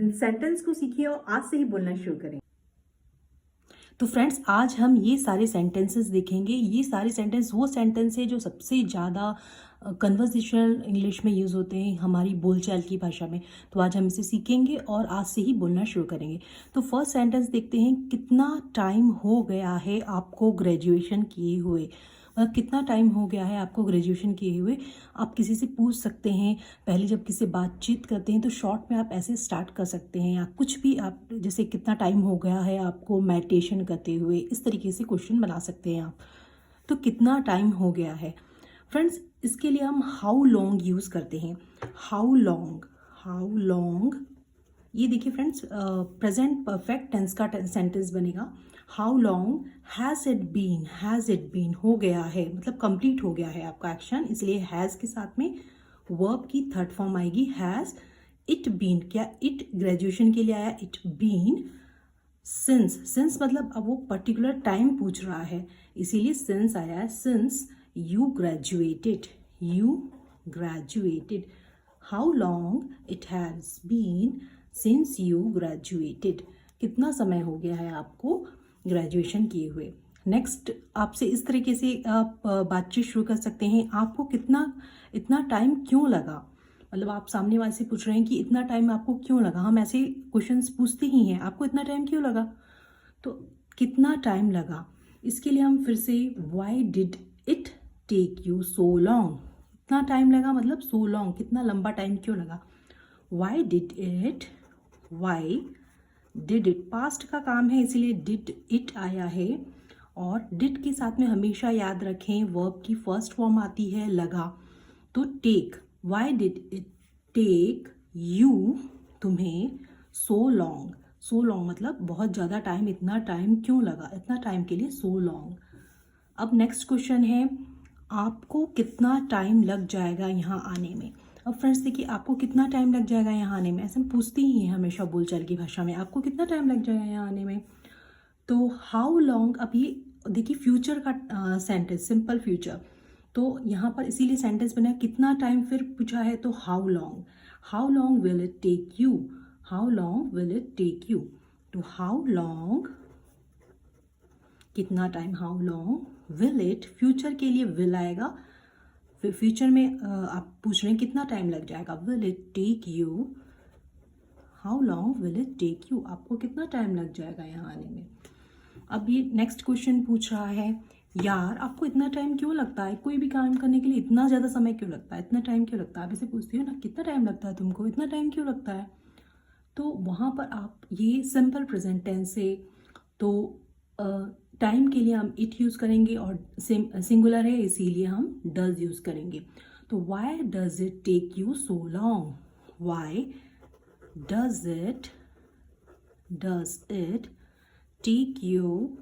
Sentence को सीखिए और आज से ही बोलना शुरू करें। तो फ्रेंड्स, आज हम ये सारे सेंटेंसेस देखेंगे। ये सारे सेंटेंस वो सेंटेंस है जो सबसे ज़्यादा कन्वर्सेशनल इंग्लिश में यूज़ होते हैं, हमारी बोलचाल की भाषा में। तो आज हम इसे सीखेंगे और आज से ही बोलना शुरू करेंगे। तो फर्स्ट सेंटेंस देखते हैं, कितना टाइम हो गया है आपको ग्रेजुएशन किए हुए। कितना टाइम हो गया है आपको ग्रेजुएशन किए हुए। आप किसी से पूछ सकते हैं। पहले जब किसी से बातचीत करते हैं तो शॉर्ट में आप ऐसे स्टार्ट कर सकते हैं, या कुछ भी आप जैसे कितना टाइम हो गया है आपको मेडिटेशन करते हुए, इस तरीके से क्वेश्चन बना सकते हैं आप। तो कितना टाइम हो गया है फ्रेंड्स, इसके लिए हम हाउ लॉन्ग यूज़ करते हैं। हाउ लॉन्ग ये देखिए फ्रेंड्स, प्रेजेंट परफेक्ट टेंस का सेंटेंस बनेगा। How long has it been हो गया है, मतलब कंप्लीट हो गया है आपका एक्शन, इसलिए हैज़ के साथ में वर्ब की थर्ड फॉर्म आएगी हैज़ इट बीन। क्या इट ग्रेजुएशन के लिए आया, इट बीन। सिंस मतलब अब वो पर्टिकुलर टाइम पूछ रहा है, इसीलिए सिंस आया है। Since you graduated, how long it has been since you graduated. कितना समय हो गया है आपको ग्रेजुएशन किए हुए। नेक्स्ट, आपसे इस तरीके से आप बातचीत शुरू कर सकते हैं। आपको इतना टाइम क्यों लगा, मतलब आप सामने वाले से पूछ रहे हैं कि इतना टाइम आपको क्यों लगा। हम ऐसे क्वेश्चंस पूछते ही हैं, आपको इतना टाइम क्यों लगा, तो कितना टाइम लगा। इसके लिए हम फिर से why did it take you so long. इतना टाइम लगा मतलब सो लॉन्ग, कितना लंबा टाइम क्यों लगा। वाई डिड इट पास्ट का काम है, इसीलिए डिड इट आया है। और डिड के साथ में हमेशा याद रखें वर्ब की फर्स्ट फॉर्म आती है लगा। तो take, why did it take you, तुम्हें सो लॉन्ग मतलब बहुत ज़्यादा टाइम, इतना टाइम क्यों लगा, इतना टाइम के लिए सो लॉन्ग। अब नेक्स्ट क्वेश्चन है, आपको कितना टाइम लग जाएगा यहाँ आने में। अब फ्रेंड्स देखिए, आपको कितना टाइम लग जाएगा यहाँ आने में, ऐसे हम पूछते ही हैं हमेशा बोलचाल की भाषा में, आपको कितना टाइम लग जाएगा यहाँ आने में। तो हाउ लॉन्ग, अब ये देखिए फ्यूचर का सेंटेंस, सिंपल फ्यूचर, तो यहाँ पर इसीलिए सेंटेंस बना कितना टाइम फिर पूछा है, तो how long will it take you, तो हाउ लॉन्ग कितना time, how long will it, future के लिए विल आएगा। फिर फ्यूचर में आप पूछ रहे हैं कितना टाइम लग जाएगा, will it take you, how long will it take you, आपको कितना टाइम लग जाएगा यहाँ आने में। अब ये नेक्स्ट क्वेश्चन पूछ रहा है, यार आपको इतना टाइम क्यों लगता है, कोई भी काम करने के लिए इतना ज़्यादा समय क्यों लगता है, इतना टाइम क्यों लगता है। आप इसे पूछते हो ना, कितना टाइम लगता है तुमको, इतना टाइम क्यों लगता है। तो वहाँ पर आप ये सिंपल प्रेजेंट टेंस से, तो टाइम के लिए हम इट यूज़ करेंगे और सिंगुलर है इसीलिए हम डज यूज़ करेंगे। तो why does it take you so long, why does it take you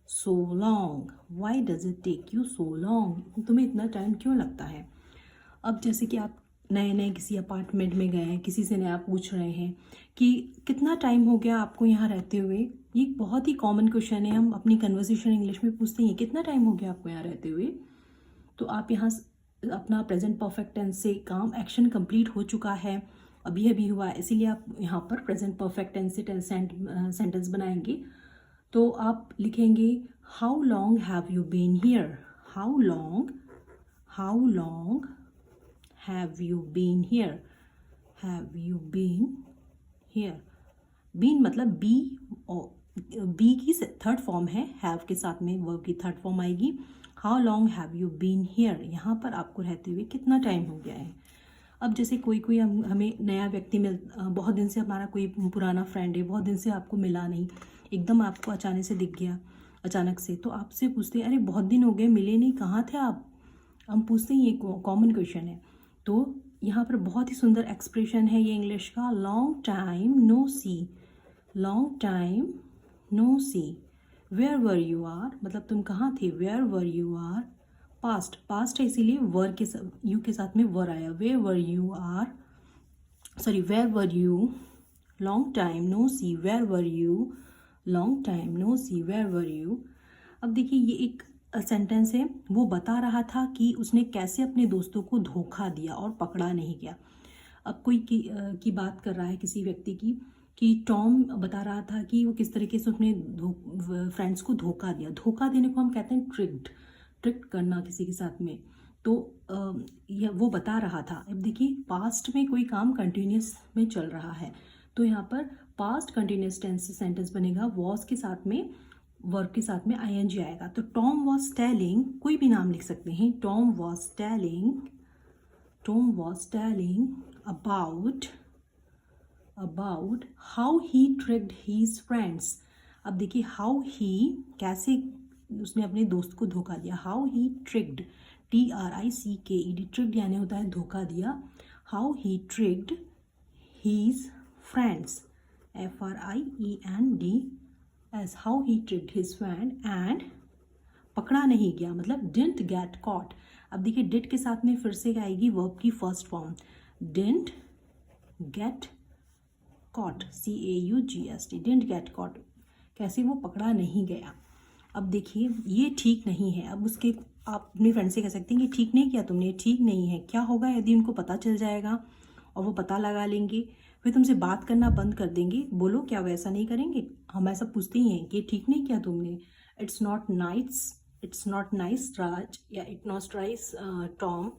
so long, why does it take you so long, तुम्हें इतना टाइम क्यों लगता है। अब जैसे कि आप नए किसी अपार्टमेंट में गए हैं, किसी से नया पूछ रहे हैं कि कितना टाइम हो गया आपको यहाँ रहते हुए। ये बहुत ही कॉमन क्वेश्चन है, हम अपनी कन्वर्सेशन इंग्लिश में पूछते हैं, कितना टाइम हो गया आपको यहाँ रहते हुए। तो आप यहाँ अपना प्रेजेंट परफेक्ट टेंस से काम एक्शन कंप्लीट हो चुका है, अभी हुआ है, इसीलिए आप यहाँ पर प्रेजेंट परफेक्ट टेंस से सेंटेंस बनाएंगे। तो आप लिखेंगे, how long have you been here, how long have you been here, been मतलब बी, और बी की थर्ड फॉर्म है, हैव के साथ में वर्ब की थर्ड फॉर्म आएगी। How long have you been here, यहाँ पर आपको रहते हुए कितना टाइम हो गया है। अब जैसे कोई हमें नया व्यक्ति बहुत दिन से हमारा कोई पुराना फ्रेंड है, बहुत दिन से आपको मिला नहीं, एकदम आपको अचानक से दिख गया, अचानक से, तो आपसे पूछते हैं, अरे बहुत दिन हो गए मिले नहीं, कहाँ थे आप। हम पूछते हैं, ये कॉमन क्वेश्चन है। तो यहाँ पर बहुत ही सुंदर एक्सप्रेशन है ये इंग्लिश का, long time no see, where were you are, मतलब तुम कहाँ थे, where were you are, past है इसीलिए वर के यू के साथ में वर आया, where were you, long time no see, where were you. अब देखिए ये एक सेंटेंस है, वो बता रहा था कि उसने कैसे अपने दोस्तों को धोखा दिया और पकड़ा नहीं गया। अब कोई की बात कर रहा है किसी व्यक्ति की कि टॉम बता रहा था कि वो किस तरीके से उसने फ्रेंड्स को धोखा दिया। धोखा देने को हम कहते हैं ट्रिक्ड करना किसी के साथ में। तो यह वो बता रहा था। अब देखिए पास्ट में कोई काम कंटिन्यूस में चल रहा है, तो यहाँ पर पास्ट कंटिन्यूस टेंस सेंटेंस बनेगा वॉज के साथ में, वर्ब के साथ में आईएनजी आएगा। तो टॉम वॉज टेलिंग, कोई भी नाम लिख सकते हैं, Tom was telling about how he tricked his friends. अब देखिए हाउ ही, कैसे उसने अपने दोस्त को धोखा दिया। How he tricked, TRICKED, tricked यानी होता है धोखा दिया। How he tricked his friends, FRIENDS, how he tricked his friend and पकड़ा नहीं गया, मतलब डिडंट गेट कॉट। अब देखिए डिड के साथ में फिर से आएगी वर्ब की first form, didn't get caught, CAUGST, didn't get caught, कैसे वो पकड़ा नहीं गया। अब देखिए ये ठीक नहीं है। अब उसके आप अपने फ्रेंड से कह सकते हैं कि ठीक नहीं किया तुमने, ठीक नहीं है। क्या होगा यदि उनको पता चल जाएगा और वो पता लगा लेंगे, फिर तुमसे बात करना बंद कर देंगे। बोलो क्या वो ऐसा नहीं करेंगे? हम ऐसा पूछते ही हैं कि ठीक नहीं किया तुमने, इट्स नॉट नाइस राज, या इट नॉट नाइस टॉम।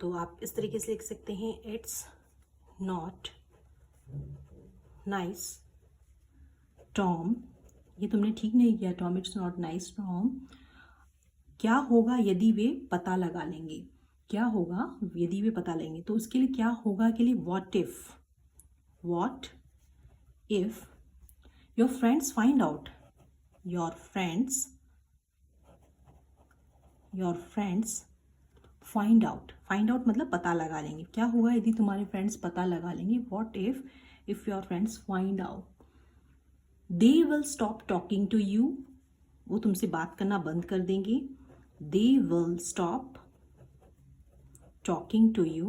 तो आप इस तरीके से लिख सकते हैं, इट्स नॉट नाइस टॉम, ये तुमने ठीक नहीं किया Tom, it's not nice Tom. क्या होगा यदि वे पता लगा लेंगे? क्या होगा यदि वे पता लेंगे? तो उसके लिए क्या होगा के लिए what if your friends find out, your friends find out मतलब पता लगा लेंगे। क्या होगा यदि तुम्हारे फ्रेंड्स पता लगा लेंगे? What if your friends find out, they will stop talking to you, वो तुमसे बात करना बंद कर देंगे। They will stop talking to you,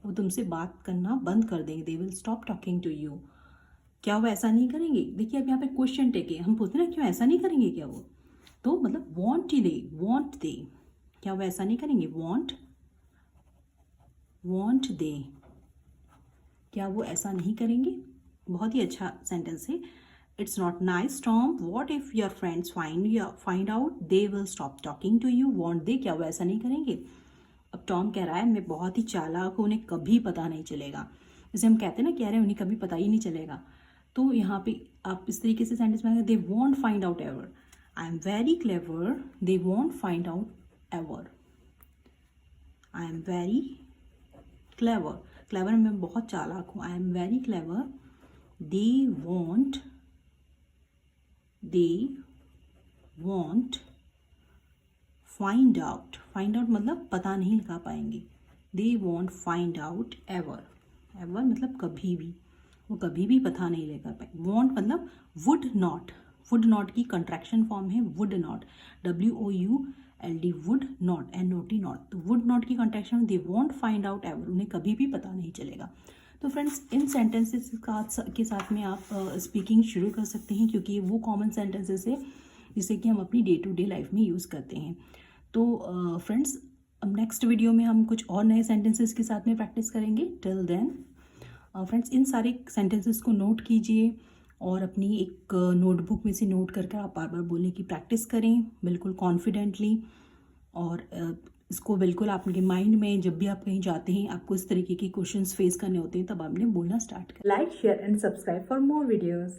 वो तुमसे बात करना बंद कर देंगे। They will stop talking to you. क्या वो ऐसा नहीं करेंगे? देखिए अब यहाँ पे क्वेश्चन टेक है, हम पूछते हैं ना क्यों ऐसा नहीं करेंगे क्या वो, तो मतलब वॉन्ट दे, क्या वो ऐसा नहीं करेंगे? वॉन्ट दे, क्या वो ऐसा नहीं करेंगे? बहुत ही अच्छा सेंटेंस है। It's not nice Tom, what if your friends find out, they will stop talking to you, won't they, क्या वो ऐसा नहीं करेंगे? अब टॉम कह रहा है मैं बहुत ही चालाक हूँ, उन्हें कभी पता नहीं चलेगा। जैसे हम कहते हैं ना, कह रहे हैं उन्हें कभी पता ही नहीं चलेगा। तो यहाँ पे आप इस तरीके से सेंटेंस में, they want find out ever, I am very clever, they want find out ever, I am very clever मैं बहुत चालाक हूँ, I am very clever, they want find out मतलब पता नहीं लगा पाएंगे। They want find out ever मतलब कभी भी, वो कभी भी पता नहीं लगा पाएंगे। वॉन्ट मतलब वुड नॉट की कंट्रैक्शन फॉर्म है would not, WOULD, would not, NOT not. तो वुड नॉट की contraction, they want find out ever, उन्हें कभी भी पता नहीं चलेगा। तो फ्रेंड्स इन सेंटेंसेस के साथ में आप स्पीकिंग शुरू कर सकते हैं, क्योंकि वो कॉमन सेंटेंसेस है जिसे कि हम अपनी डे टू डे लाइफ में यूज़ करते हैं। तो फ्रेंड्स अब नेक्स्ट वीडियो में हम कुछ और नए सेंटेंसेस के साथ में प्रैक्टिस करेंगे। टिल देन फ्रेंड्स इन सारे सेंटेंसेस को नोट कीजिए और अपनी एक नोटबुक में से नोट करके आप बार बार बोलने की प्रैक्टिस करें, बिल्कुल कॉन्फिडेंटली। और इसको बिल्कुल आपके माइंड में, जब भी आप कहीं जाते हैं, आपको इस तरीके के क्वेश्चंस फेस करने होते हैं, तब आपने बोलना स्टार्ट करें। Like, share and subscribe for more videos.